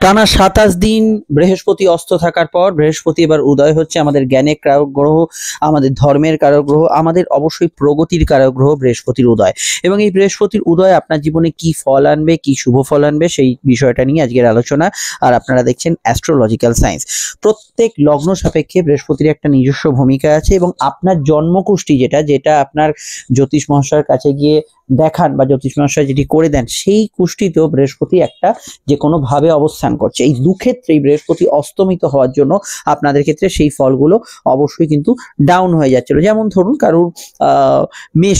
টানা ২৭ দিন বৃহস্পতি অস্ত থাকার পর বৃহস্পতি এবার উদয় হচ্ছে। আমাদের জ্ঞানের কারক গ্রহ, আমাদের ধর্মের কারক গ্রহ, আমাদের অবশ্যই প্রগতির কারক গ্রহ বৃহস্পতির উদয়। এবং এই বৃহস্পতির উদয় আপনার জীবনে কি ফল আনবে, কি শুভ ফল আনবে, সেই বিষয়টা নিয়ে আজকের আলোচনা। আর আপনারা দেখছেন অ্যাস্ট্রোলজিক্যাল সায়েন্স। প্রত্যেক লগ্ন সাপেক্ষে বৃহস্পতির একটা নিজস্ব ভূমিকা আছে এবং আপনার জন্মকুষ্টি যেটা আপনার জ্যোতিষ মহাশয়ের কাছে গিয়ে দেখান বা জ্যোতিষ মহাশয় যেটি করে দেন, সেই কুষ্টিতেও বৃহস্পতি একটা যে কোনো ভাবে অবস্থান করছে। এই দুক্ষেত্রেই বৃহস্পতি অস্তমিত হওয়ার জন্য আপনাদের ক্ষেত্রে সেই ফলগুলো অবশ্যই কিন্তু ডাউন হয়ে যাচ্ছিল। যেমন ধরুন কারুর মেষ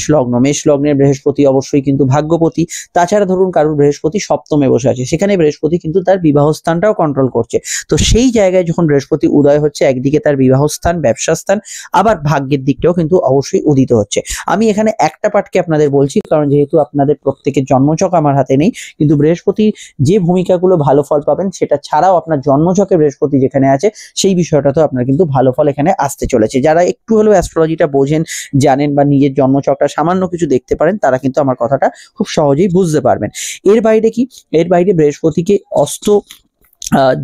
লগ্নের বৃহস্পতি অবশ্যই কিন্তু ভাগ্যপতি। তাছাড়া ধরুন কারুর বৃহস্পতি সপ্তমে বসে আছে, সেখানে বৃহস্পতি কিন্তু তার বিবাহ স্থানটাও কন্ট্রোল করছে। তো সেই জায়গায় যখন বৃহস্পতি উদয় হচ্ছে, একদিকে তার বিবাহ স্থান, ব্যবসা স্থান, আবার ভাগ্যের দিকটাও কিন্তু অবশ্যই উদিত হচ্ছে। আমি এখানে একটা পাঠকে আপনাদের বলছি, কারণ যেহেতু আপনাদের প্রত্যেকের জন্মছক আমার হাতে নেই, কিন্তু বৃহস্পতি যে ভূমিকাগুলো ভালো ফল পাবেন সেটা ছাড়াও আপনার জন্মছকে বৃহস্পতি যেখানে আছে সেই বিষয়টা তো আপনার কিন্তু ভালো ফল এখানে আসতে চলেছে। যারা একটু হলেও অ্যাস্ট্রোলজিটা বোঝেন, জানেন বা নিজের জন্মছকটা সামান্য কিছু দেখতে পারেন, তারা কিন্তু আমার কথাটা খুব সহজেই বুঝতে পারবেন। এর বাইরে কি, এর বাইরে বৃহস্পতিকে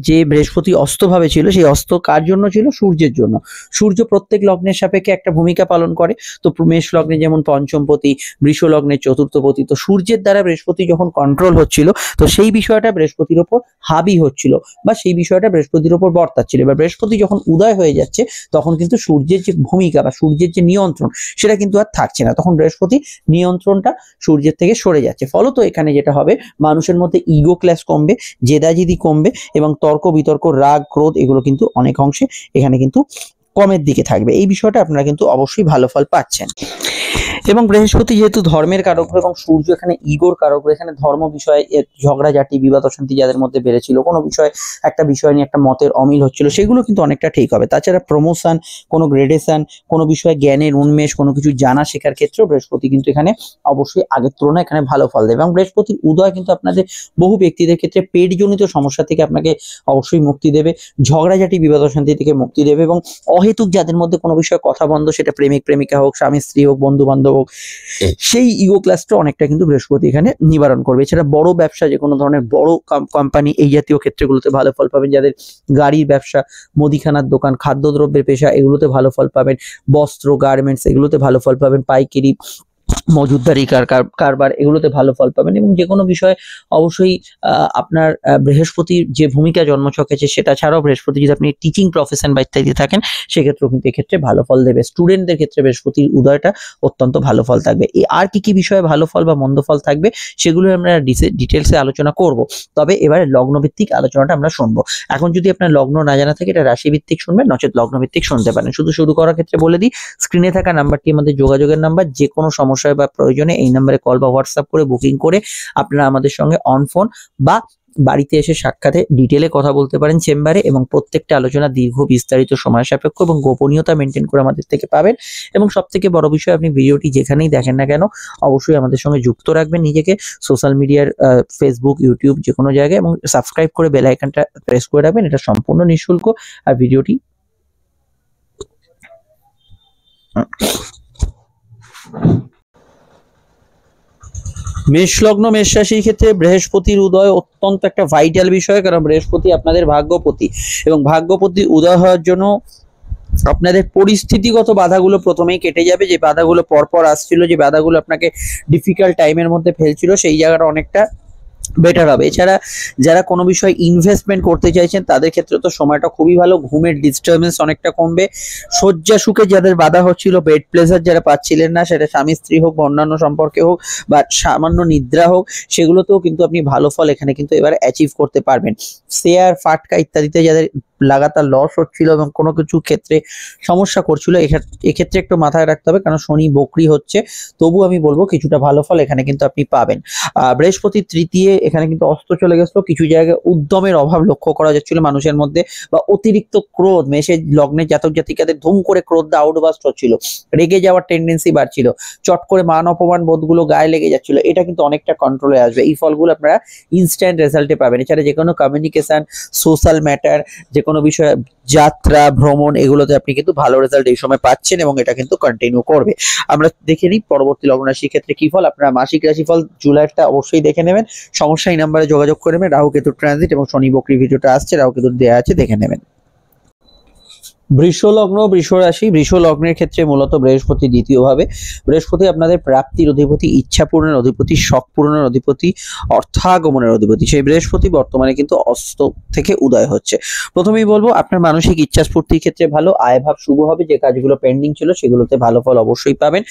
যে বৃহস্পতি অস্তভাবে ছিল, সেই অস্ত কার জন্য ছিল? সূর্যের জন্য। সূর্য প্রত্যেক লগ্নের সাপেক্ষে একটা ভূমিকা পালন করে। তো মেষ লগ্নে যেমন পঞ্চমপতি, বৃষ লগ্নে চতুর্থপতি। তো সূর্যের দ্বারা বৃহস্পতি যখন কন্ট্রোল হচ্ছিল, তো সেই বিষয়টা বৃহস্পতির ওপর হাবি হচ্ছিল বা সেই বিষয়টা বৃহস্পতির ওপর বর্তাচ্ছিল। এবার বৃহস্পতি যখন উদয় হয়ে যাচ্ছে, তখন কিন্তু সূর্যের যে ভূমিকা বা সূর্যের যে নিয়ন্ত্রণ, সেটা কিন্তু আর থাকছে না। তখন বৃহস্পতি নিয়ন্ত্রণটা সূর্যের থেকে সরে যাচ্ছে। ফলত এখানে যেটা হবে, মানুষের মধ্যে ইগো ক্ল্যাশ কমবে, জেদাজিদি কমবে এবং তর্ক বিতর্ক, রাগ, ক্রোধ এগুলো কিন্তু অনেক অংশে এখানে কিন্তু কমের দিকে থাকবে। এই বিষয়টা আপনারা কিন্তু অবশ্যই ভালো ফল পাচ্ছেন। এবং বৃহস্পতি যেহেতু ধর্মের কারক এবং সূর্য এখানে ইগোর কারক, এখানে ধর্ম বিষয়ে ঝগড়াঝাটি, বিবাদ অশান্তি যাদের মধ্যে বেড়েছিল, কোনো বিষয় একটা বিষয় নিয়ে একটা মতের অমিল হচ্ছিল, সেগুলো কিন্তু অনেকটা ঠিক হবে। তাছাড়া প্রমোশন, কোনো গ্রেডেশন, কোনো বিষয়ে জ্ঞানের উন্মেষ, কোনো কিছু জানা শেখার ক্ষেত্রেও বৃহস্পতি কিন্তু এখানে অবশ্যই আগের তুলনায় এখানে ভালো ফল দেবে। এবং বৃহস্পতির উদয় কিন্তু আপনাদের বহু ব্যক্তিদের ক্ষেত্রে পেটজনিত সমস্যা থেকে আপনাকে অবশ্যই মুক্তি দেবে, ঝগড়াঝাটি, বিবাদ অশান্তি থেকে মুক্তি দেবে এবং অহেতুক যাদের মধ্যে কোনো বিষয়ে কথা বন্ধ, সেটা প্রেমিক প্রেমিকা হোক, স্বামী স্ত্রী হোক, বন্ধু বান্ধব হোক, সেই ইগো ক্লাসটা অনেকটা কিন্তু বৃহস্পতি এখানে নিবারণ করবে। এছাড়া বড় ব্যবসা, যে কোনো ধরনের বড় কোম্পানি, এই জাতীয় ক্ষেত্রগুলোতে ভালো ফল পাবেন। যাদের গাড়ির ব্যবসা, মুদিখানার দোকান, খাদ্যদ্রব্যের পেশা, এগুলোতে ভালো ফল পাবেন। বস্ত্র, গার্মেন্টস, এগুলোতে ভালো ফল পাবেন। পাইকারি, মজুদদারি কারবার, এগুলোতে ভালো ফল পাবেন। এবং যে কোনো বিষয়ে অবশ্যই আপনার বৃহস্পতির যে ভূমিকা জন্মছক আছে, সেটা ছাড়াও বৃহস্পতি যদি আপনি টিচিং প্রফেশন বা ইত্যাদি থাকেন, সেক্ষেত্রেও কিন্তু এক্ষেত্রে ভালো ফল দেবে। স্টুডেন্টদের ক্ষেত্রে বৃহস্পতির উদয়টা অত্যন্ত ভালো ফল থাকবে। আর কি বিষয়ে ভালো ফল বা মন্দ ফল থাকবে, সেগুলো আমরা ডিটেলসে আলোচনা করব। তবে এবারে লগ্নভিত্তিক আলোচনাটা আমরা শুনবো। এখন যদি আপনার লগ্ন না জানা থাকে, এটা রাশিভিত্তিক শুনবেন, নচেত লগ্নভিত্তিক শুনতে পারেন। শুরু করার ক্ষেত্রে বলে দিই, স্ক্রিনে থাকা নাম্বারটি আমাদের যোগাযোগের নাম্বার। যে কোনো সমস্যা বা প্রয়োজনে এই নম্বরে কল বা হোয়াটসঅ্যাপ করে বুকিং করে আপনারা আমাদের সঙ্গে অন ফোন বা বাড়িতে এসে সাক্ষাতে ডিটেলে কথা বলতে পারেন চেম্বারে। এবং প্রত্যেকটা আলোচনা দীর্ঘ, বিস্তারিত, সময় সাপেক্ষ এবং গোপনীয়তা মেনটেন করে আমাদের থেকে পাবেন। এবং সব থেকে বড় বিষয়, আপনি ভিডিওটি যেখানেই দেখেন না কেন, অবশ্যই আমাদের সঙ্গে যুক্ত রাখবেন নিজেকে সোশ্যাল মিডিয়ার, ফেসবুক, ইউটিউব, যে কোনো জায়গায়, এবং সাবস্ক্রাইব করে বেল আইকনটা প্রেস করে রাখবেন। এটা সম্পূর্ণ নিঃশুল্ক। আর ভিডিওটি মেষ লগ্ন, মেষ রাশির ক্ষেত্রে বৃহস্পতির উদয় অত্যন্ত একটা ভাইটাল বিষয়, কারণ বৃহস্পতি আপনাদের ভাগ্যপতি এবং ভাগ্যপতি উদয় হওয়ার জন্য আপনাদের পরিস্থিতিগত বাধাগুলো প্রথমেই কেটে যাবে। যে বাধাগুলো পরপর আসছিল, যে বাধাগুলো আপনাকে ডিফিকাল্ট টাইমের মধ্যে ফেলছিল, সেই জায়গাটা অনেকটা বেটার হবে। এছাড়া যারা কোনো বিষয়ে ইনভেস্টমেন্ট করতে চাইছেন, তাদের ক্ষেত্রে তো সময়টা খুবই ভালো। ঘুমের ডিস্টারবেন্স অনেকটা কমবে। শয্যা সুখে যাদের বাধা হচ্ছিল, বেড প্লেজার যারা পাচ্ছিলেন না, সেটা স্বামী স্ত্রী হোক বা অন্যান্য সম্পর্কে হোক বা সামান্য নিদ্রা হোক, সেগুলোতেও কিন্তু আপনি ভালো ফল এখানে কিন্তু এবার অ্যাচিভ করতে পারবেন। শেয়ার, ফাটকা ইত্যাদিতে যাদের লাগাতার লস হচ্ছিল এবং কোনো কিছু ক্ষেত্রে সমস্যা করছিল, এক্ষেত্রে একটু মাথায় রাখতে হবে, কারণ শনি বকরি হচ্ছে। তবু আমি বলবো কিছুটা ভালো ফল এখানে কিন্তু আপনি পাবেন। বৃহস্পতি তৃতীয়, এখানে কিন্তু অস্ত চলে গেছিল। কিছু জায়গায় উদ্যমের অভাব লক্ষ্য করা যাচ্ছিল মানুষের মধ্যে, বা অতিরিক্ত ক্রোধ, মেষের লগ্নের জাতক জাতিকাদের ধুম করে ক্রোধটা আউটবাস্ট হচ্ছিল, রেগে যাওয়ার টেন্ডেন্সি বাড়ছিল, চট করে মান অপমান বোধগুলো গায়ে লেগে যাচ্ছিল। এটা কিন্তু অনেকটা কন্ট্রোলে আসবে। এই ফলগুলো আপনারা ইনস্ট্যান্ট রেজাল্টে পাবেন। এছাড়া যে কোনো কমিউনিকেশন, সোশ্যাল ম্যাটার, যে কোনো বিষয়ে যাত্রা ভ্রমণ এগুলোতে আপনি কিন্তু ভালো রেজাল্ট এই সময় পাচ্ছেন এবং এটা কিন্তু কন্টিনিউ করবে। আমরা দেখে নিই পরবর্তী লগ্ন রাশির ক্ষেত্রে কি ফল। আপনারা মাসিক রাশিফল জুলাইটা অবশ্যই দেখে নেবেন, সমস্যা এই নাম্বারে যোগাযোগ করে নেবেন। রাহু কেতুর ট্রানজিট এবং শনি বক্রী ভিডিওটা আসছে, রাহু কেতুর দেয়া আছে, দেখে নেবেন। বৃষ লগ্ন বৃষ রাশি, বৃষ লগ্নের ক্ষেত্রে মূলত বৃহস্পতি দ্বিতীয় ভাবে। বৃহস্পতি আপনাদের প্রাপ্তির অধিপতি, ইচ্ছা পূরণের অধিপতি, শখ পূরণের অধিপতি, অর্থাগমনের অধিপতি। সেই বৃহস্পতি বর্তমানে কিন্তু অস্ত থেকে উদয় হচ্ছে। প্রথমেই বলবো আপনার মানসিক ইচ্ছা স্ফূর্তির ক্ষেত্রে ভালো, আয়ভাব শুভ হবে, যে কাজগুলো পেন্ডিং ছিল সেগুলোতে ভালো ফল অবশ্যই পাবেন।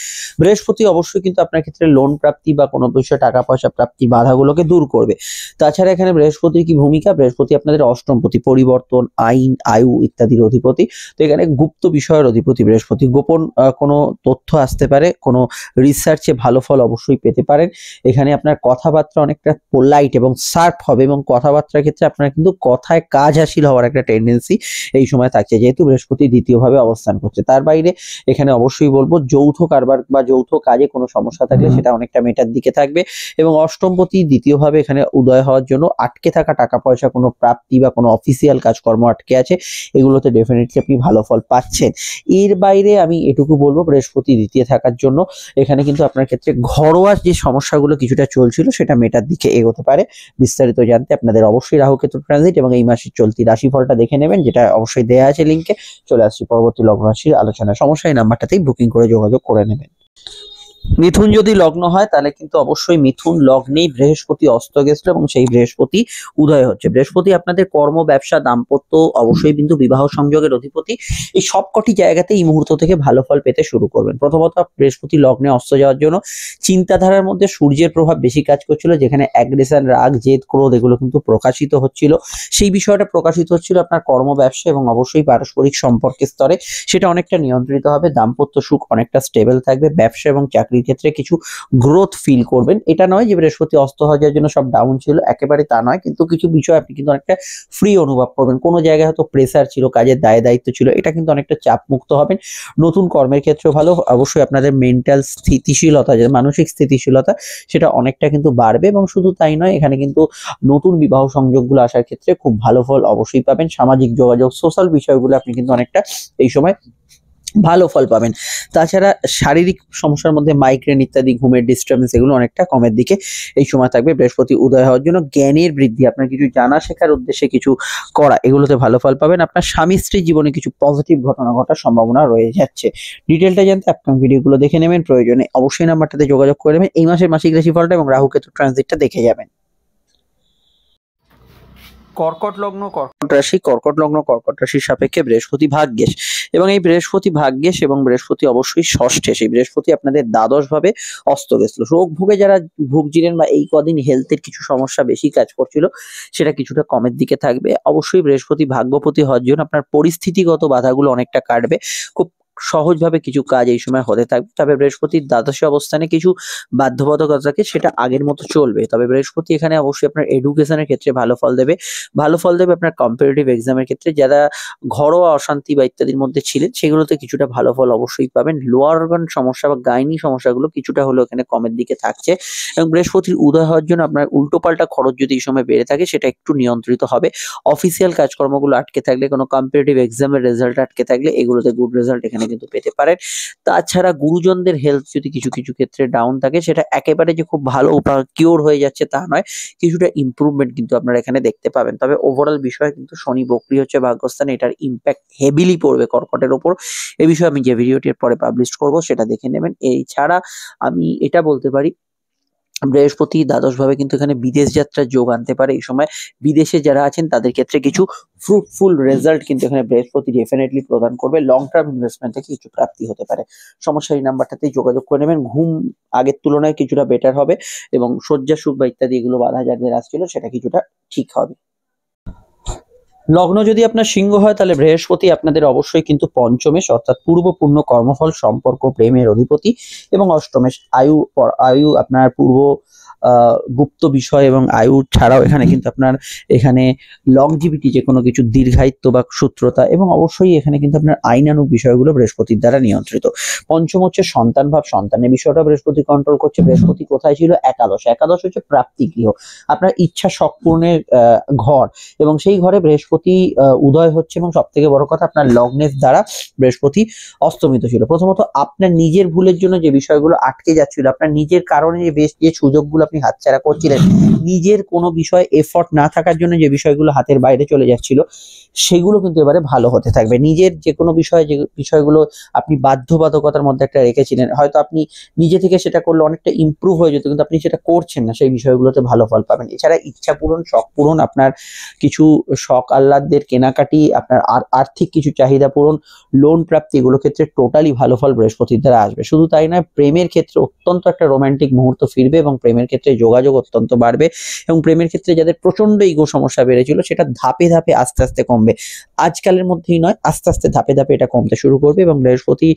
বৃহস্পতি অবশ্যই কিন্তু আপনার ক্ষেত্রে লোন প্রাপ্তি বা কোনো বিষয়ে টাকা পয়সা প্রাপ্তি বাধাগুলোকে দূর করবে। তাছাড়া এখানে বৃহস্পতির কি ভূমিকা, বৃহস্পতি আপনাদের অষ্টমপতি, পরিবর্তন, আইন, আয়ু ইত্যাদির অধিপতি। তো এখানে গুপ্ত বিষয়ের অধিপতি বৃহস্পতি, গোপন কোনো তথ্য আসতে পারে, কোনো রিসার্চে ভালো ফল অবশ্যই পেতে পারেন। এখানে আপনার কথাবার্তা অনেকটা পোলাইট এবং শার্প হবে এবং কথাবার্তার ক্ষেত্রে আপনার কিন্তু কথায় কাজ হাসিল হওয়ার একটা টেন্ডেন্সি এই সময় থাকছে, যেহেতু বৃহস্পতি দ্বিতীয়ভাবে অবস্থান করছে। তার বাইরে এখানে অবশ্যই বলবো যৌথ কারবার বা যৌথ কাজে কোনো সমস্যা থাকলে সেটা অনেকটা মেটার দিকে থাকবে। এবং অষ্টমপতি দ্বিতীয়ভাবে এখানে উদয় হওয়ার জন্য আটকে থাকা টাকা পয়সা, কোনো প্রাপ্তি বা কোনো অফিসিয়াল কাজকর্ম আটকে আছে, এগুলোতে ডেফিনেটলি আপনি ভালো ফল পাচ্ছেন। এর বাইরে আমি এটুকু বলবো বৃহস্পতি দ্বিতীয় থাকার জন্য এখানে কিন্তু আপনার ক্ষেত্রে ঘরোয়া যে সমস্যাগুলো কিছুটা চলছিল সেটা মেটার দিকে এগোতে পারে। বিস্তারিত জানতে আপনাদের অবশ্যই রাহু কেতু ট্রানজিট এবং এই মাসের চলতি রাশিফলটা দেখে নেবেন, যেটা অবশ্যই দেয়া আছে লিঙ্কে। চলে আসছি পরবর্তী লগ্ন রাশির আলোচনা। সমস্যা এই নাম্বারটাতেই বুকিং করে যোগাযোগ করে নেবেন। মিথুন যদি লগ্ন হয় তাহলে কিন্তু অবশ্যই মিথুন লগ্নেই বৃহস্পতি অস্ত গেছিল এবং সেই বৃহস্পতি উদয় হচ্ছে। বৃহস্পতি আপনাদের কর্ম, ব্যবসা, দাম্পত্য, অবশ্যই কিন্তু বিবাহ সংযোগের অধিপতি। এই সবকটি জায়গাতে এই মুহূর্ত থেকে ভালো ফল পেতে শুরু করবেন। প্রথমত বৃহস্পতি লগ্নে অস্ত যাওয়ার জন্য চিন্তাধারার মধ্যে সূর্যের প্রভাব বেশি কাজ করছিল, যেখানে অ্যাগ্রেশন, রাগ, জেদ, ক্রোধ এগুলো কিন্তু প্রকাশিত হচ্ছিল। সেই বিষয়টা প্রকাশিত হচ্ছিল আপনার কর্ম, ব্যবসা এবং অবশ্যই পারস্পরিক সম্পর্কের স্তরে, সেটা অনেকটা নিয়ন্ত্রিত হবে। দাম্পত্য সুখ অনেকটা স্টেবল থাকবে। ব্যবসা এবং চাকরির ক্ষেত্রে কিছু গ্রোথ ফিল করবেন। এটা নয় যে বৃহস্পতি অস্ত হওয়ার জন্য সব ডাউন ছিল, একেবারে তা নয়, কিন্তু কিছু বিষয় আপনি কিন্তু অনেকটা ফ্রি অনুভব করবেন। কোনো জায়গায় হয়তো প্রেসার ছিল, কাজের দায় দায়িত্ব ছিল, এটা কিন্তু অনেকটা চাপ মুক্ত হবেন। নতুন কর্মের ক্ষেত্রেও ভালো। অবশ্যই আপনাদের মেন্টাল স্থিতিশীলতা, যে মানসিক স্থিতিশীলতা, সেটা অনেকটা কিন্তু বাড়বে। এবং শুধু তাই নয়, এখানে কিন্তু নতুন বিবাহ সংযোগগুলো আসার ক্ষেত্রে খুব ভালো ফল অবশ্যই পাবেন। সামাজিক যোগাযোগ, সোশ্যাল বিষয়গুলো আপনি কিন্তু অনেকটা এই সময় ভালো ফল পাবেন। তাছাড়া শারীরিক সমস্যার মধ্যে মাইগ্রেন ইত্যাদি, ঘুমের ডিস্টার্বেন্স, এগুলো অনেকটা কমের দিকে এই সময় থাকবে। বৃহস্পতি উদয় হওয়ার জন্য জ্ঞানের বৃদ্ধি, আপনার কিছু জানা শেখার উদ্দেশ্যে কিছু করা, এগুলোতে ভালো ফল পাবেন। আপনার স্বামী স্ত্রীর জীবনে কিছু পজিটিভ ঘটনা ঘটার সম্ভাবনা রয়ে যাচ্ছে। ডিটেলটা জানতে আপকামিং ভিডিওগুলো দেখে নেবেন, প্রয়োজনে অবশ্যই নাম্বারটাতে যোগাযোগ করে নেবেন। এই মাসের মাসিক রাশিফলটা এবং রাহু কেতু ট্রানজিটটা দেখে যাবেন। কর্কট লগ্ন কর্কট রাশি, কর্কট লগ্ন কর্কট রাশির সাপেক্ষে বৃহস্পতি ভাগ্যেশ এবং এই বৃহস্পতি ভাগ্যেশ এবং বৃহস্পতি অবশ্যই ষষ্ঠে। সেই বৃহস্পতি আপনাদের দ্বাদশ ভাবে অস্ত গেছিল। রোগ ভোগে যারা ভুগছিলেন বা এই কদিন হেলথের কিছু সমস্যা বেশি কাজ করছিল, সেটা কিছুটা কমের দিকে থাকবে। অবশ্যই বৃহস্পতি ভাগ্যপতি হওয়ার জন্য আপনার পরিস্থিতিগত বাধাগুলো অনেকটা কাটবে। খুব সহজভাবে কিছু কাজ এই সময় হতে থাকবে। তবে বৃহস্পতির দ্বাদশে অবস্থানে কিছু বাধ্যবাধকতা থাকে, সেটা আগের মতো চলবে। তবে বৃহস্পতি এখানে অবশ্যই আপনার এডুকেশনের ক্ষেত্রে ভালো ফল দেবে। ভালো ফল দেবে আপনার কম্পিটিটিভ এক্সামের ক্ষেত্রে। যারা ঘরোয়া অশান্তি বা ইত্যাদির মধ্যে ছিলেন, সেগুলোতে কিছুটা ভালো ফল অবশ্যই পাবেন। লোয়ার অর্গান সমস্যা বা গাইনি সমস্যাগুলো কিছুটা হলেও এখানে কমের দিকে থাকছে। এবং বৃহস্পতির উদয় হওয়ার জন্য আপনার উল্টোপাল্টা খরচ যদি এই সময় বেড়ে থাকে, সেটা একটু নিয়ন্ত্রিত হবে। অফিসিয়াল কাজকর্মগুলো আটকে থাকলে, কোনো কম্পিটিটিভ এক্সামের রেজাল্ট আটকে থাকলে, এগুলোতে গুড রেজাল্ট এখানে কিন্তু পেতে পারেন। তাছাড়া গুরুজনদের হেলথ যদি কিছু কিছু ক্ষেত্রে ডাউন থাকে, সেটা একেবারে যে খুব ভালো কিওর হয়ে যাচ্ছে তা নয়, কিছুটা ইমপ্রুভমেন্ট কিন্তু আপনারা এখানে দেখতে পাবেন। তবে ওভারঅল বিষয় কিন্তু শনি বক্রী হচ্ছে ভাগ্যস্থানে, এটার ইম্প্যাক্ট হেভিলি পড়বে কর্কটের ওপর। এই বিষয়ে আমি যে ভিডিওটির পরে পাবলিশ করব সেটা দেখে নেবেন। এই ছাড়া আমি এটা বলতে পারি, বৃহস্পতি দ্বাদশ ভাবে কিন্তু এখানে বিদেশ যাত্রার যোগ আনতে পারে। এই সময় বিদেশে যারা আছেন তাদের ক্ষেত্রে কিছু ফ্রুটফুল রেজাল্ট কিন্তু এখানে বৃহস্পতি ডেফিনেটলি প্রদান করবে। লং টার্ম ইনভেস্টমেন্ট থেকে কিছু প্রাপ্তি হতে পারে। সমস্যা এই নাম্বারটাতেই যোগাযোগ করে নেবেন। ঘুম আগের তুলনায় কিছুটা বেটার হবে এবং শয্যা সুখ বা ইত্যাদি এগুলো বাধা যাদের আসছিল, সেটা কিছুটা ঠিক হবে। লগ্ন যদি আপনার সিংহ হয় তাহলে বৃহস্পতি আপনাদের অবশ্যই কিন্তু পঞ্চমেশ, অর্থাৎ পূর্বপূর্ণ কর্মফল, সম্পর্ক, প্রেমের অধিপতি এবং অষ্টমেশ আয়ু আপনার পূর্ব গুপ্ত বিষয় এবং আয়ু ছাড়াও এখানে কিন্তু আপনার এখানে লংজিভিটি, যে কোনো কিছু দীর্ঘায়িত্ব বা সূত্রতা, এবং অবশ্যই এখানে কিন্তু আপনার আইনানুগ বিষয়গুলো বৃহস্পতির দ্বারা নিয়ন্ত্রিত। পঞ্চম হচ্ছে সন্তান ভাব, সন্তানের বিষয়টা বৃহস্পতি কন্ট্রোল করছে। বৃহস্পতি কোথায় ছিল? একাদশ। একাদশ হচ্ছে প্রাপ্তি গৃহ, আপনার ইচ্ছা শখ পূরণের ঘর, এবং সেই ঘরে বৃহস্পতি উদয় হচ্ছে। এবং সব থেকে বড় কথা, আপনার লগ্নের দ্বারা বৃহস্পতি অস্তমিত ছিল। প্রথমত আপনার নিজের ভুলের জন্য যে বিষয়গুলো আটকে যাচ্ছিল, আপনার নিজের কারণে যে সুযোগগুলো আপনি হাতছাড়া করছিলেন, নিজের কোনো বিষয়ে এফর্ট না থাকার জন্য যে বিষয়গুলো হাতের বাইরে চলে যাচ্ছিল, সেগুলো কিন্তু এবারে ভালো হতে থাকবে। নিজের যে কোনো বিষয়ে যে বিষয়গুলো আপনি বাধ্যবাধকতার মধ্যে একটা রেখেছিলেন, হয়তো আপনি নিজে থেকে সেটা করলে অনেকটা ইমপ্রুভ হয়ে যেত, কিন্তু আপনি সেটা করছেন না, সেই বিষয়গুলোতে ভালো ফল পাবেন। এছাড়া ইচ্ছা পূরণ, শখ পূরণ, আপনার কিছু শখ আহ্লাদের কেনাকাটি, আপনার আর্থিক কিছু চাহিদা পূরণ, লোন প্রাপ্তি, এগুলো ক্ষেত্রে টোটালি ভালো ফল বৃহস্পতির দ্বারা আসবে। শুধু তাই নয়, প্রেমের ক্ষেত্রে অত্যন্ত একটা রোমান্টিক মুহূর্ত ফিরবে, এবং প্রেমের ক্ষেত্রে যোগাযোগ অত্যন্ত বাড়বে, এবং প্রেমের ক্ষেত্রে যাদের প্রচন্ড ইগো সমস্যা বেড়েছিল, সেটা ধাপে ধাপে আস্তে আস্তে কমবে। আজকালের মধ্যেই নয়, আস্তে আস্তে ধাপে ধাপে এটা কমতে শুরু করবে। এবং বৃহস্পতি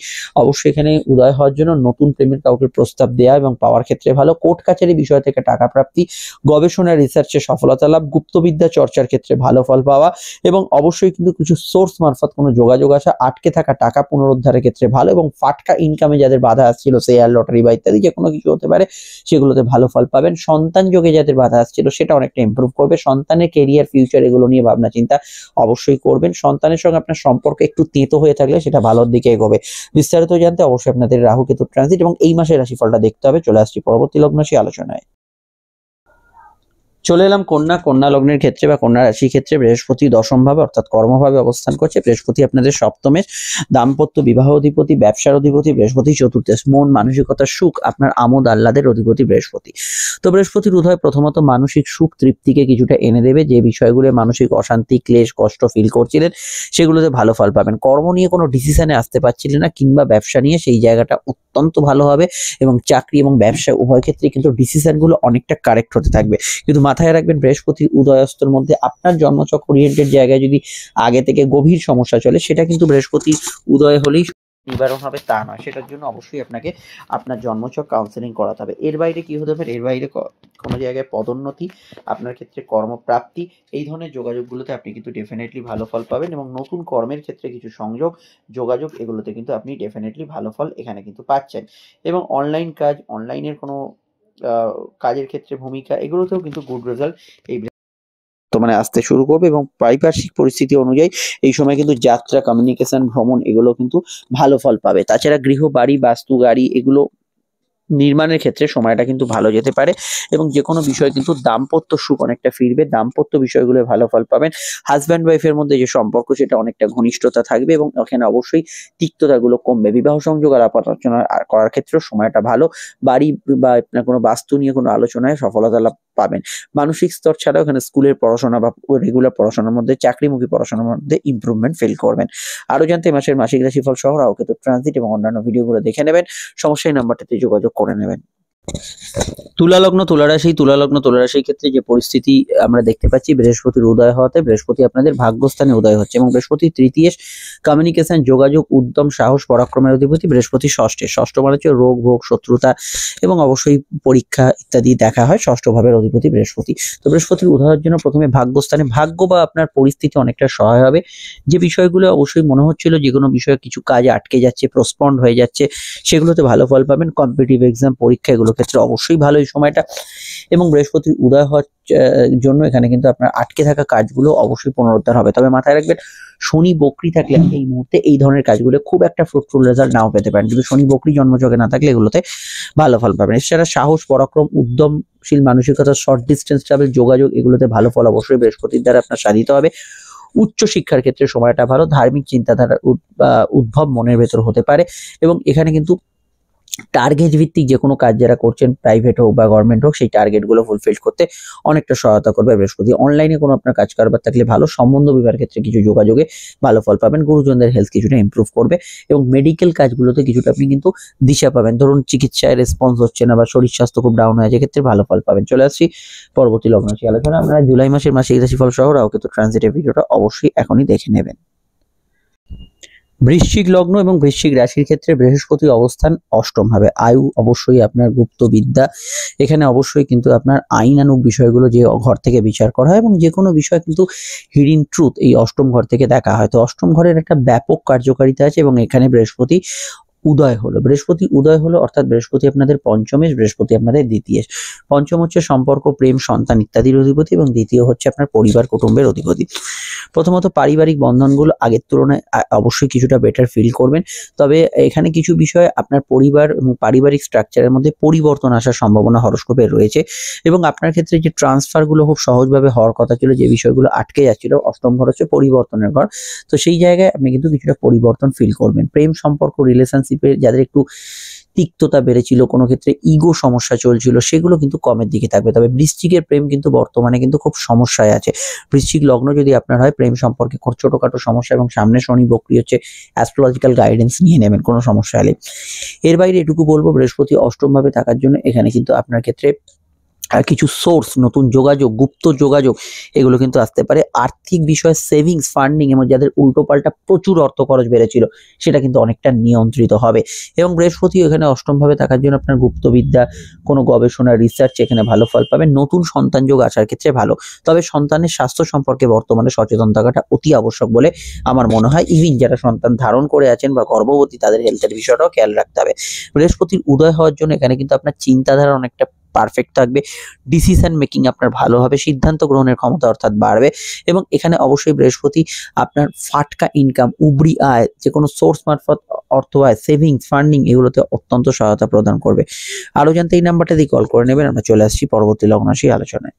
অবশ্যই এখানে উদয় হওয়ার জন্য নতুন প্রেমের কাউকে প্রস্তাব দেওয়া এবং পাওয়ার ক্ষেত্রে ভালো। কোর্ট কাছারি বিষয় থেকে টাকা প্রাপ্তি, গবেষণা রিসার্চে সফলতা লাভ, গুপ্তবিদ্যা চর্চার ক্ষেত্রে ভালো ফল পাওয়া, এবং অবশ্যই কিন্তু কিছু সোর্স মারফত কোনো যোগাযোগ আসা, আটকে থাকা টাকা পুনরুদ্ধারের ক্ষেত্রে ভালো, এবং ফাটকা ইনকামে যাদের বাধা আসছিল, শেয়ার লটারি বা ইত্যাদি যে কোনো কিছু হতে পারে, সেগুলোতে ভালো ফল পাবেন। সন্তান যোগে যাদের বাধা আসছিল, সেটা অনেকটা ইমপ্রুভ করবে। সন্তানের কেরিয়ার, ফিউচার, এগুলো নিয়ে ভাবনা চিন্তা অবশ্যই করবেন। সন্তানের সঙ্গে আপনার সম্পর্ক একটু তেতো হয়ে থাকলে সেটা ভালোর দিকে এগোবে। বিস্তারিত জানতে অবশ্যই আপনাদের রাহু কেতু ট্রানজিট এবং এই মাসের রাশিফলটা দেখতে হবে। চলে আসছি পরবর্তী লগ্নরাশি আলোচনায়। চলে এলাম কন্যা লগ্নের ক্ষেত্রে বা কন্যা রাশির ক্ষেত্রে। বৃহস্পতি দশম ভাবে অর্থাৎ কর্মভাবে অবস্থান করছে। বৃহস্পতি আপনাদের সপ্তমে, দাম্পত্য বিবাহ অধিপতি, ব্যবসার অধিপতি। বৃহস্পতি চতুর্থে, মন মানসিকতার সুখ, আপনার আমোদ আহ্লাদের অধিপতি বৃহস্পতি। তো বৃহস্পতির উদয় প্রথমত মানসিক সুখ তৃপ্তিকে কিছুটা এনে দেবে। যে বিষয়গুলো মানসিক অশান্তি, ক্লেশ, কষ্ট ফিল করছিলেন, সেগুলোতে ভালো ফল পাবেন। কর্ম নিয়ে কোনো ডিসিশনে আসতে পারছিলেন না, কিংবা ব্যবসা নিয়ে, সেই জায়গাটা অত্যন্ত ভালো হবে। এবং চাকরি এবং ব্যবসা উভয় ক্ষেত্রে কিন্তু ডিসিশনগুলো অনেকটা কারেক্ট হতে থাকবে। কিন্তু মাথায় রাখবেন, বৃহস্পতির উদয়স্তর মধ্যে আপনার জন্মছক ওরিয়েন্টেড জায়গায় যদি আগে থেকে গভীর সমস্যা চলে, সেটা কিন্তু বৃহস্পতি উদয় হলেই নিবারণ হবে তা নয়। সেটার জন্য অবশ্যই আপনাকে আপনার জন্মছক কাউন্সেলিং করাতে হবে। এর বাইরে কি হতে পারে? এর বাইরে কোনো জায়গায় পদোন্নতি, আপনার ক্ষেত্রে কর্মপ্রাপ্তি, এই ধরনের যোগাযোগগুলোতে আপনি কিন্তু ডেফিনেটলি ভালো ফল পাবেন। এবং নতুন কর্মের ক্ষেত্রে কিছু সংযোগ, যোগাযোগ, এগুলোতে কিন্তু আপনি ডেফিনেটলি ভালো ফল এখানে কিন্তু পাচ্ছেন। এবং অনলাইন কাজ, অনলাইনের কোনো কাজের ক্ষেত্রে ভূমিকা, এগুলোতেও কিন্তু গুড রেজাল্ট এই বর্তমানে আসতে শুরু করবে। এবং পারিপার্শ্বিক পরিস্থিতি অনুযায়ী এই সময় কিন্তু যাত্রা, কমিউনিকেশন, ভ্রমণ, এগুলো কিন্তু ভালো ফল পাবে। তাছাড়া গৃহ, বাড়ি, বাস্তু, গাড়ি, এগুলো নির্মাণের ক্ষেত্রে সময়টা কিন্তু ভালো যেতে পারে। এবং যে কোনো বিষয় কিন্তু দাম্পত্য সুখ অনেকটা ফিরবে, দাম্পত্য বিষয়গুলো ভালো ফল পাবেন। হাজব্যান্ড ওয়াইফের মধ্যে যে সম্পর্ক, সেটা অনেকটা ঘনিষ্ঠতা থাকবে, এবং এখানে অবশ্যই তিক্ততাগুলো কমবে। বিবাহ সংযোগ আলাপ আলোচনা করার ক্ষেত্রেও সময়টা ভালো। বাড়ি বা আপনার কোনো বাস্তু নিয়ে কোনো আলোচনায় সফলতা লাভ পাবেন। মানসিক স্তর ছাড়াও এখানে স্কুলের পড়াশোনা বা রেগুলার পড়াশোনার মধ্যে, চাকরিমুখী পড়াশোনার মধ্যে ইমপ্রুভমেন্ট ফিল করবেন। আরো জানতে মাসের মাসিক রাশিফল সহ রাহু কেতু ট্রানজিট এবং অন্যান্য ভিডিওগুলো দেখে নেবেন। সমস্যায় নাম্বারটাতে যোগাযোগ করে নেবেন। তুলা লগ্ন তুলা রাশির ক্ষেত্রে যে পরিস্থিতি আমরা দেখতে পাচ্ছি, বৃহস্পতির উদয় হওয়াতে বৃহস্পতি আপনাদের ভাগ্যস্থানে উদয় হচ্ছে, এবং বৃহস্পতি তৃতীয়, কমিউনিকেশন, যোগাযোগ, উদ্যম, সাহস, পরাক্রমের অধিপতি। বৃহস্পতি ষষ্ঠ মানে হচ্ছে রোগ, ভোগ, শত্রুতা এবং অবশ্যই পরীক্ষা ইত্যাদি দেখা হয়। ষষ্ঠ ভাবের অধিপতি বৃহস্পতি। তো বৃহস্পতির উদয়ের জন্য প্রথমে ভাগ্যস্থানে, ভাগ্য বা আপনার পরিস্থিতি অনেকটা সহায় হবে। যে বিষয়গুলো অবশ্যই মনে হচ্ছিল যে কোনো বিষয়ে কিছু কাজ আটকে যাচ্ছে, পোস্টপন্ড হয়ে যাচ্ছে, সেগুলোতে ভালো ফল পাবেন। কম্পিটিটিভ এক্সাম, পরীক্ষা, এগুলো ক্ষেত্রে অবশ্যই ভালো এই সময়টা। এবং বৃহস্পতির উদয় হওয়ার জন্য এখানে কিন্তু আপনার আটকে থাকা কাজগুলো অবশ্যই পুনরুদ্ধার হবে। তবে মাথায় রাখবেন, শনি বকরি থাকলে এই মুহূর্তে এই ধরনের কাজগুলো খুব একটা ফ্রুটফুল রেজাল্ট নাও পেতে পারেন, কিন্তু শনি বকরি জন্মযোগে না থাকলে এগুলোতে ভালো ফল পাবেন। এছাড়া সাহস, পরাক্রম, উদ্যমশীল মানসিকতা, শর্ট ডিস্টেন্স ট্রাভেল, যোগাযোগ, এগুলোতে ভালো ফল অবশ্যই বৃহস্পতির দ্বারা আপনার সাধিত হবে। উচ্চ শিক্ষার ক্ষেত্রে সময়টা ভালো। ধার্মিক চিন্তাধারা উদ্ভব মনের ভেতর হতে পারে, এবং এখানে কিন্তু টার্গেট ভিত্তিক যে কোনো কাজ যারা করছেন, প্রাইভেট হোক বা গভর্নমেন্ট হোক, সেই টার্গেটগুলো ফুলফিল করতে অনেকটা সহায়তা করবে বৃহস্পতি। অনলাইনে কোনো আপনার কাজ কারবার থাকলে ভালো। সম্বন্ধ বিবাহের ক্ষেত্রে কিছু যোগাযোগে ভালো ফল পাবেন। গুরুজনদের হেলথ কিছুটা ইমপ্রুভ করবে, এবং মেডিকেল কাজগুলোতে কিছুটা আপনি কিন্তু দিশা পাবেন। ধরুন চিকিৎসায় রেসপন্স হচ্ছে না বা শরীর স্বাস্থ্য খুব ডাউন হয়ে যায়, ক্ষেত্রে ভালো ফল পাবেন। চলে আসছি পরবর্তী লগ্ন রাশি আলোচনা। আপনারা জুলাই মাসের মাসিক রাশিফল সহ রাহু কেতু ট্রানজিটের ভিডিওটা অবশ্যই এখনই দেখে নেবেন। বৃশ্চিক লগ্ন এবং বৃশ্চিক রাশির ক্ষেত্রে বৃহস্পতি অবস্থান অষ্টম ভাবে। আয়ু অবশ্যই আপনার গুপ্ত বিদ্যা, এখানে অবশ্যই কিন্তু আপনার আইনানুগ বিষয়গুলো যে ঘর থেকে বিচার করা হয় এবং যে কোনো বিষয় কিন্তু হিডেন ট্রুথ এই অষ্টম ঘর থেকে দেখা হয়। তো অষ্টম ঘরের একটা ব্যাপক কার্যকারিতা আছে এবং এখানে বৃহস্পতি উদয় হলো। বৃহস্পতি উদয় হলো অর্থাৎ বৃহস্পতি আপনাদের পঞ্চমে, বৃহস্পতি আপনাদের দ্বিতীয়। পঞ্চম হচ্ছে সম্পর্ক, প্রেম, সন্তান ইত্যাদির অধিপতি এবং দ্বিতীয় হচ্ছে আপনার পরিবার কুটুম্বের অধিপতি। প্রথমত পারিবারিক বন্ধনগুলো আগের তুলনায় অবশ্যই কিছুটা বেটার ফিল করবেন। তবে এখানে কিছু বিষয় আপনার পরিবার এবং পারিবারিক স্ট্রাকচারের মধ্যে পরিবর্তন আসার সম্ভাবনা হরোস্কোপে রয়েছে এবং আপনার ক্ষেত্রে যে ট্রান্সফারগুলো খুব সহজভাবে হওয়ার কথা ছিল, যে বিষয়গুলো আটকে যাচ্ছিল, অষ্টম ঘর হচ্ছে পরিবর্তনের ঘর। তো সেই জায়গায় আপনি কিন্তু কিছুটা পরিবর্তন ফিল করবেন। প্রেম সম্পর্ক, রিলেশনশিপে যাদের একটু তিক্ততা বেড়েছিল, কোনো ক্ষেত্রে ইগো সমস্যা চলছিল, সেগুলো কিন্তু কমের দিকে থাকবে। তবে বৃশ্চিকের প্রেম কিন্তু বর্তমানে কিন্তু খুব সমস্যায় আছে। বৃশ্চিক লগ্ন যদি আপনার হয়, প্রেম সম্পর্কে ছোটখাটো সমস্যা এবং সামনে শনি বক্রী হচ্ছে, অ্যাস্ট্রোলজিক্যাল গাইডেন্স নিয়ে নেবেন কোনো সমস্যা হলে। এর বাইরে এটুকু বলবো, বৃহস্পতি অষ্টম ভাবে থাকার জন্য এখানে কিন্তু আপনার ক্ষেত্রে কিছু সোর্স, নতুন যোগাযোগ, গুপ্ত যোগাযোগ এগুলো কিন্তু আসতে পারে। আর্থিক বিষয়ে সেভিংস, ফান্ডিং এবং যাদের উল্টোপাল্টা প্রচুর অর্থ খরচ বেড়েছিল সেটা কিন্তু অনেকটা নিয়ন্ত্রিত হবে। এবং বৃহস্পতি এখানে অষ্টম ভাবে থাকার জন্য আপনার গুপ্তবিদ্যা, কোনো গবেষণা, রিসার্চ এখানে ভালো ফল পাবেন। নতুন সন্তান যোগ আসার ক্ষেত্রে ভালো। তবে সন্তানের স্বাস্থ্য সম্পর্কে বর্তমানে সচেতন থাকাটা অতি আবশ্যক বলে আমার মনে হয়। ইভিন যারা সন্তান ধারণ করে আছেন বা গর্ভবতী, তাদের হেলথের বিষয়টাও খেয়াল রাখতে হবে। বৃহস্পতির উদয় হওয়ার জন্য এখানে কিন্তু আপনার চিন্তাধারা অনেকটা পারফেক্ট থাকবে। ডিসিশন মেকিং আপনার ভালো হবে, সিদ্ধান্ত গ্রহণের ক্ষমতা অর্থাৎ বাড়বে এবং এখানে অবশ্যই বৃহস্পতি আপনার ফাটকা ইনকাম, উবরি আয়, যে কোনো সোর্স মারফত অর্থ আয়, সেভিংস, ফান্ডিং এগুলোতে অত্যন্ত সহায়তা প্রদান করবে। আরো জানতে এই নাম্বারটা দিয়ে কল করে নেবেন। আমরা চলে আসছি পরবর্তী লগ্নরাশি আলোচনায়।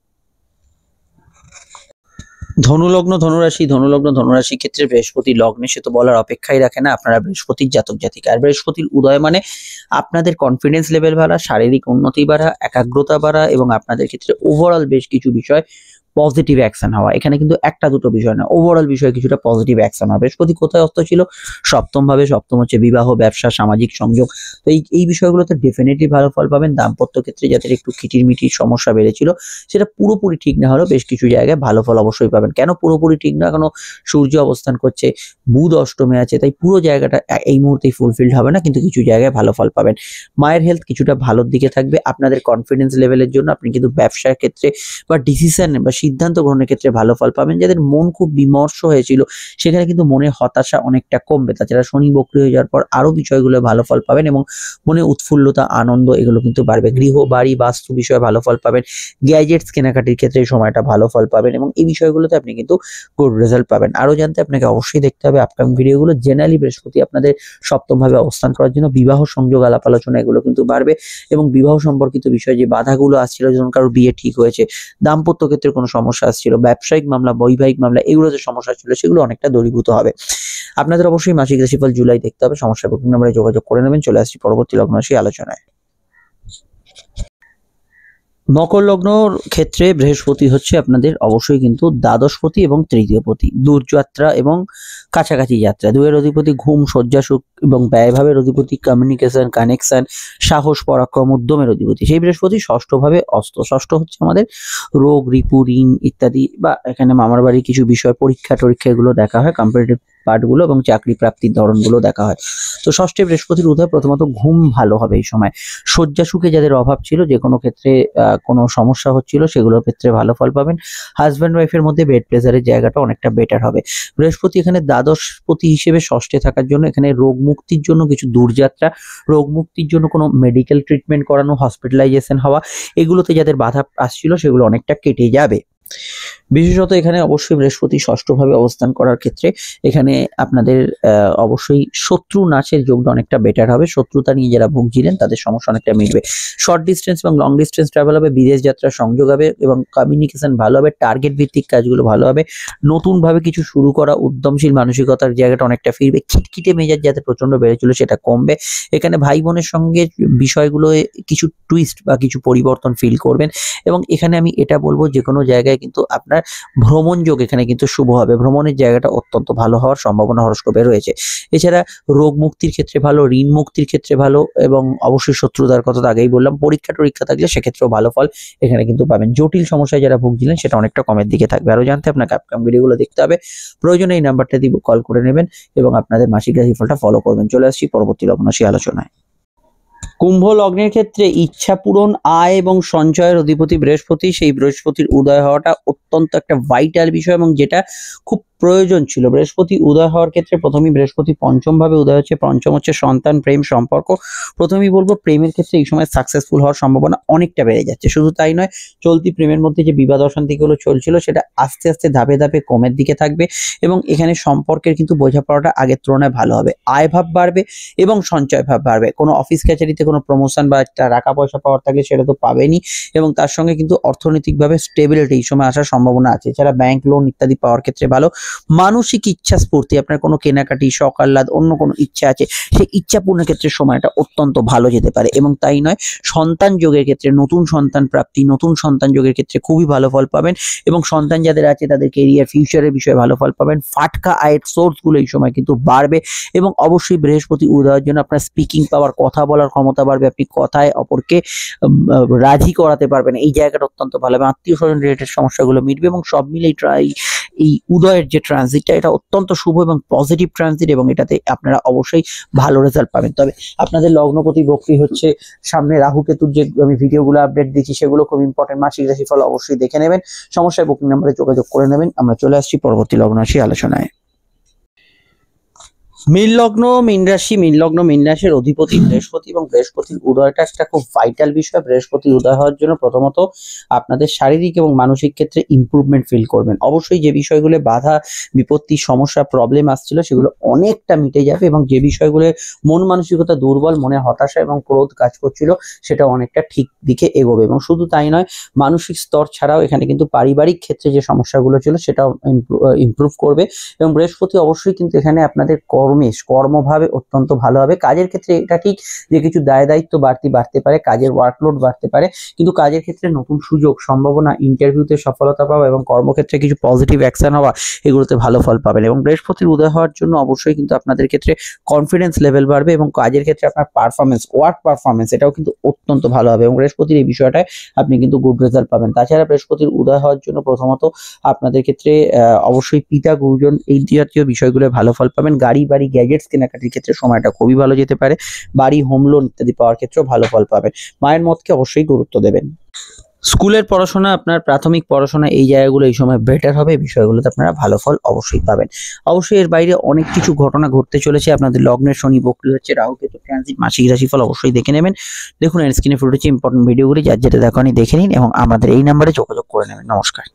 ধনুলগ্ন, ধনুরাশি। ধনুলগ্ন, ধনুরাশি ক্ষেত্রে বৃহস্পতি লগ্নে, সে তো বলার অপেক্ষাই রাখে না। আপনারা বৃহস্পতির জাতক জাতিকা। আর বৃহস্পতির উদয় মানে আপনাদের কনফিডেন্স লেভেল বাড়া, শারীরিক উন্নতি বাড়া, একাগ্রতা বাড়া এবং আপনাদের ক্ষেত্রে ওভারঅল বেশ কিছু বিষয় পজিটিভ অ্যাকশন হওয়া। এখানে কিন্তু একটা দুটো বিষয় না, ওভারঅল বিষয়ে কিছুটা পজিটিভ অ্যাকশন হবে। বৃহস্পতি কোথায় অস্ত ছিল? সপ্তম ভাবে। সপ্তম হচ্ছে বিবাহ, ব্যবসা, সামাজিক সংযোগ। তো এই বিষয়গুলোতে ডেফিনেটলি ভালো ফল পাবেন। দাম্পত্য ক্ষেত্রে যাদের একটু খিটিরমিটির সমস্যা বেড়েছিল, সেটা পুরোপুরি ঠিক না হলেও বেশ কিছু জায়গায় ভালো ফল অবশ্যই পাবেন। কেন পুরোপুরি ঠিক না? এখনো সূর্য অবস্থান করছে, বুধ অষ্টমে আছে, তাই পুরো জায়গাটা এই মুহূর্তেই ফুলফিলড হবে না, কিন্তু কিছু জায়গায় ভালো ফল পাবেন। মায়ের হেলথ কিছুটা ভালোর দিকে থাকবে। আপনাদের কনফিডেন্স লেভেলের জন্য আপনি কিন্তু ব্যবসার ক্ষেত্রে বা ডিসিশন বা সিদ্ধান্ত গ্রহণের ক্ষেত্রে ভালো ফল পাবেন। যাদের মন খুব বিমর্ষ হয়েছিল, সেখানে কিন্তু মনে হতাশা অনেকটা কমবে। তাছাড়া শনি বক্রী হয়ে যাওয়ার পর আরো বিষয়গুলো ভালো ফল পাবেন এবং মনে উৎফুল্লতা, আনন্দ এগুলো কিন্তু বাড়বে। গৃহ, বাড়ি, বাস্তু বিষয়ে ভালো ফল পাবেন। গ্যাজেটস কেনাকাটির ক্ষেত্রে এই সময়টা ভালো ফল পাবেন এবং এই বিষয়গুলোতে আপনি কিন্তু গুড রেজাল্ট পাবেন। আরো জানতে আপনাকে অবশ্যই দেখতে হবে আপকামিং ভিডিওগুলো। জেনারেলি বৃহস্পতি আপনাদের সপ্তম ভাবে অবস্থান করার জন্য বিবাহ সংযোগ, আলাপ আলোচনা এগুলো কিন্তু বাড়বে এবং বিবাহ সম্পর্কিত বিষয়ে যে বাধাগুলো আসছিল, যেমন কারোর বিয়ে ঠিক হয়েছে, দাম্পত্য ক্ষেত্রে কোনো সমস্যা আসছিল, ব্যবসায়িক মামলা, বৈবাহিক মামলা এগুলোতে সমস্যা ছিল, সেগুলো অনেকটা দূরীভূত হবে। আপনাদের অবশ্যই মাসিক রাশিফল জুলাই দেখতে হবে। সমস্যা বুকিং নম্বরে যোগাযোগ করে নেবেন। চলে আসছি পরবর্তী লগ্ন রাশি আলোচনায়। মকর লগ্নর ক্ষেত্রে বৃহস্পতি হচ্ছে আপনাদের অবশ্যই কিন্তু দ্বাদশপতি এবং তৃতীয়পতি। দূরযাত্রা এবং কাছাকাছি যাত্রা, দুয়ের অধিপতি ঘুম, শয্যাসুখ এবং ব্যয়ভাবের অধিপতি, কমিউনিকেশন, কানেকশন, সাহস, পরাক্রম, উদ্যমের অধিপতি। সেই বৃহস্পতি ষষ্ঠ ভাবে অস্ত। ষষ্ঠ হচ্ছে আমাদের রোগ, রিপু, ঋণ ইত্যাদি, বা এখানে মামার বাড়ির কিছু বিষয়, পরীক্ষা টরীক্ষা এগুলো দেখা হয়, কম্পিটিটিভ পার্টগুলো এবং চাকরি প্রাপ্তির ধরনগুলো দেখা হয়। তো ষষ্ঠে বৃহস্পতির উদয়, প্রথমত ঘুম ভালো হবে এই সময়। শয্যা সুখে যাদের অভাব ছিল, যে কোনো ক্ষেত্রে কোনো সমস্যা হচ্ছিল, সেগুলোর ক্ষেত্রে ভালো ফল পাবেন। হাজব্যান্ড ওয়াইফের মধ্যে বেড প্লেজারের জায়গাটা অনেকটা বেটার হবে। বৃহস্পতি এখানে দ্বাদশপতি হিসেবে ষষ্ঠে থাকার জন্য এখানে রোগ মুক্তির জন্য কিছু দূরযাত্রা, রোগ মুক্তির জন্য কোনো মেডিকেল ট্রিটমেন্ট করানো, হসপিটালাইজেশন হওয়া, এগুলোতে যাদের বাধা আসছিল সেগুলো অনেকটা কেটে যাবে। বিশেষত এখানে অবশ্যই বৃহস্পতি ষষ্ঠভাবে অবস্থান করার ক্ষেত্রে এখানে আপনাদের অবশ্যই শত্রু নাশের যোগটা অনেকটা বেটার হবে। শত্রুতা নিয়ে যারা ভুগছিলেন তাদের সমস্যা অনেকটা মিটবে। শর্ট ডিস্টেন্স এবং লং ডিস্টেন্স ট্রাভেল হবে, বিদেশ যাত্রার সংযোগ হবে এবং কমিউনিকেশন ভালো হবে, টার্গেট ভিত্তিক কাজগুলো ভালো হবে। নতুনভাবে কিছু শুরু করা, উদ্যমশীল মানসিকতার জায়গাটা অনেকটা ফিরবে। খিটখিটে মেজাজ যাতে প্রচন্ড বেড়েছিল সেটা কমবে। এখানে ভাই বোনের সঙ্গে বিষয়গুলো কিছু টুইস্ট বা কিছু পরিবর্তন ফিল করবেন এবং এখানে আমি এটা বলবো, যে কোনো জায়গায় কিন্তু আপনার ভ্রমণ যোগ এখানে কিন্তু শুভ হবে, ভ্রমণের জায়গাটা অত্যন্ত ভালো হওয়ার সম্ভাবনা হরোস্কোপে রয়েছে। এছাড়া রোগ মুক্তির ক্ষেত্রে ভালো, ঋণ মুক্তির ক্ষেত্রে ভালো এবং অবশ্যই শত্রুতার কথা তো আগেই বললাম, পরীক্ষা থাকলে সেক্ষেত্রেও ভালো ফল এখানে কিন্তু পাবেন। জটিল সমস্যায় যারা ভুগছিলেন সেটা অনেকটা কমের দিকে থাকবে। আরো জানতে আপনাকে আপকাম ভিডিওগুলো দেখতে হবে, প্রয়োজনে এই নাম্বারটা দিয়ে কল করে নেবেন এবং আপনাদের মাসিক রাশিফলটা ফলো করবেন। চলে আসছি পরবর্তী লগ্ন রাশি আলোচনায়। কুম্ভ লগ্নের ক্ষেত্রে ইচ্ছা পূরণ, আয় এবং সঞ্চয়ের অধিপতি বৃহস্পতি, সেই বৃহস্পতির উদয় হওয়াটা অত্যন্ত একটা ভাইটাল বিষয় এবং যেটা খুব প্রয়োজন ছিল। বৃহস্পতি উদয় হওয়ার ক্ষেত্রে প্রথমেই বৃহস্পতি পঞ্চম ভাবে উদয় হচ্ছে, পঞ্চম হচ্ছে সন্তান, প্রেম, সম্পর্ক। প্রথমেই বলবো প্রেমের ক্ষেত্রে এই সময় সাকসেসফুল হওয়ার সম্ভাবনা অনেকটা বেড়ে যাচ্ছে। শুধু তাই নয়, চলতি প্রেমের মধ্যে যে বিবাদ অশান্তিগুলো চলছিল সেটা আস্তে আস্তে ধাপে ধাপে কমের দিকে থাকবে এবং এখানে সম্পর্কের কিন্তু বোঝাপড়াটা আগের তুলনায় ভালো হবে। আয় ভাব বাড়বে এবং সঞ্চয় ভাব বাড়বে। কোনো অফিস কাছারিতে কোনো প্রমোশন বা একটা টাকা পয়সা পাওয়ার থাকলে সেটা তো পাবেনই এবং তার সঙ্গে কিন্তু অর্থনৈতিকভাবে স্টেবিলিটি এই সময় আসার সম্ভাবনা আছে। এছাড়া ব্যাংক লোন ইত্যাদি পাওয়ার ক্ষেত্রে ভালো। মানসিক ইচ্ছা স্ফূর্তি, আপনার কোনো কেনাকাটি, শখ আহ্লাদ, অন্য কোনো ইচ্ছা আছে, সেই ইচ্ছা পূরণের ক্ষেত্রে সময়টা অত্যন্ত ভালো যেতে পারে। এবং তাই নয়, সন্তান যোগের ক্ষেত্রে নতুন সন্তান প্রাপ্তি, নতুন সন্তান যোগের ক্ষেত্রে খুবই ভালো ফল পাবেন এবং সন্তান যাদের আছে তাদের কেরিয়ার ফিউচারের বিষয়ে ভালো ফল পাবেন। ফাটকা আয়ের সোর্সগুলো এই সময় কিন্তু বাড়বে এবং অবশ্যই বৃহস্পতি উদয়ের জন্য আপনার স্পিকিং পাওয়ার, কথা বলার ক্ষমতা বাড়বে। আপনি কথায় অপরকে রাজি করাতে পারবেন, এই জায়গাটা অত্যন্ত ভালো হবে। আত্মীয় স্বজন রিলেটেড সমস্যাগুলো মিটবে এবং সব মিলেই এই উদয়ের যে ট্রানজিটটা এটা অত্যন্ত শুভ এবং পজিটিভ ট্রানজিট এবং এটাতে আপনারা অবশ্যই ভালো রেজাল্ট পাবেন। তবে আপনাদের লগ্নপতি বক্রী হচ্ছে, সামনে রাহু কেতুর যে আমি ভিডিওগুলো আপডেট দিচ্ছি সেগুলো খুব ইম্পর্টেন্ট। মাসিক রাশিফল অবশ্যই দেখে নেবেন, সমস্যায় বুকিং নাম্বারে যোগাযোগ করে নেবেন। আমরা চলে আসছি পরবর্তী লগ্ন রাশি আলোচনায়। মীন লগ্ন, মীন রাশি, মীন লগ্ন, মীন রাশির অধিপতি বৃহস্পতি এবং বৃহস্পতির উদয়টা একটা খুব ভাইটাল বিষয়। বৃহস্পতির উদয় হওয়ার জন্য প্রথমত আপনাদের শারীরিক এবং মানসিক ক্ষেত্রে ইমপ্রুভমেন্ট ফিল করবেন। অবশ্যই যে বিষয়গুলো বাধা বিপত্তি সমস্যা প্রবলেম আসছিল সেগুলো অনেকটা মিটে যাবে এবং যে বিষয়গুলো মন মানসিকতা দুর্বল, মনে হতাশা এবং ক্রোধ কাজ করছিল সেটা অনেকটা ঠিক দিকে এগোবে। এবং শুধু তাই নয়, মানসিক স্তর ছাড়াও এখানে কিন্তু পারিবারিক ক্ষেত্রে যে সমস্যাগুলো ছিল সেটাও ইমপ্রুভ করবে এবং বৃহস্পতি অবশ্যই কিন্তু এখানে আপনাদের কর্মভাবে অত্যন্ত ভালো হবে। কাজের ক্ষেত্রে এটা ঠিক যে কিছু দায় দায়িত্ব বাড়তে পারে, কাজের ওয়ার্কলোড বাড়তে পারে, কিন্তু কাজের ক্ষেত্রে নতুন সুযোগ, সম্ভাবনা, ইন্টারভিউতে সফলতা পাওয়া এবং কর্মক্ষেত্রে কিছু পজিটিভ অ্যাকশন হওয়া, এগুলোতে ভালো ফল পাবেন। এবং বৃহস্পতির উদয় হওয়ার জন্য অবশ্যই কিন্তু আপনাদের ক্ষেত্রে কনফিডেন্স লেভেল বাড়বে এবং কাজের ক্ষেত্রে আপনার পারফরমেন্স, ওয়ার্ক পারফরমেন্স এটাও কিন্তু অত্যন্ত ভালো হবে এবং বৃহস্পতির এই বিষয়টায় আপনি কিন্তু গুড রেজাল্ট পাবেন। তাছাড়া বৃহস্পতির উদয় হওয়ার জন্য প্রথমত আপনাদের ক্ষেত্রে অবশ্যই পিতা গুরুজন এই জাতীয় বিষয়গুলো ভালো ফল পাবেন। গাড়ি বাড়ি গ্যাজেটস কেনাকাটির ক্ষেত্রে সময়টা খুবই ভালো যেতে পারে। বাড়ি, হোম লোন ইত্যাদি পাওয়ার ক্ষেত্রেও ভালো ফল পাবেন। মায়ের মতকে অবশ্যই গুরুত্ব দেবেন। স্কুলের পড়াশোনা, আপনার প্রাথমিক পড়াশোনা, এই জায়গাগুলো এই সময় বেটার হবে, এই বিষয়গুলোতে আপনারা ভালো ফল অবশ্যই পাবেন। অবশ্যই এর বাইরে অনেক কিছু ঘটনা ঘটতে চলেছে। আপনাদের লগ্নের শনি বক্রী হচ্ছে, রাহু কেতু ট্রানজিট, মাসিক রাশিফল অবশ্যই দেখে নেবেন। দেখুন স্ক্রিনে ফুটেছে ইম্পর্টেন্ট ভিডিওগুলি, যার যেটা দেখেনি দেখে নিন এবং আমাদের এই নাম্বারে যোগাযোগ করে নেবেন। নমস্কার।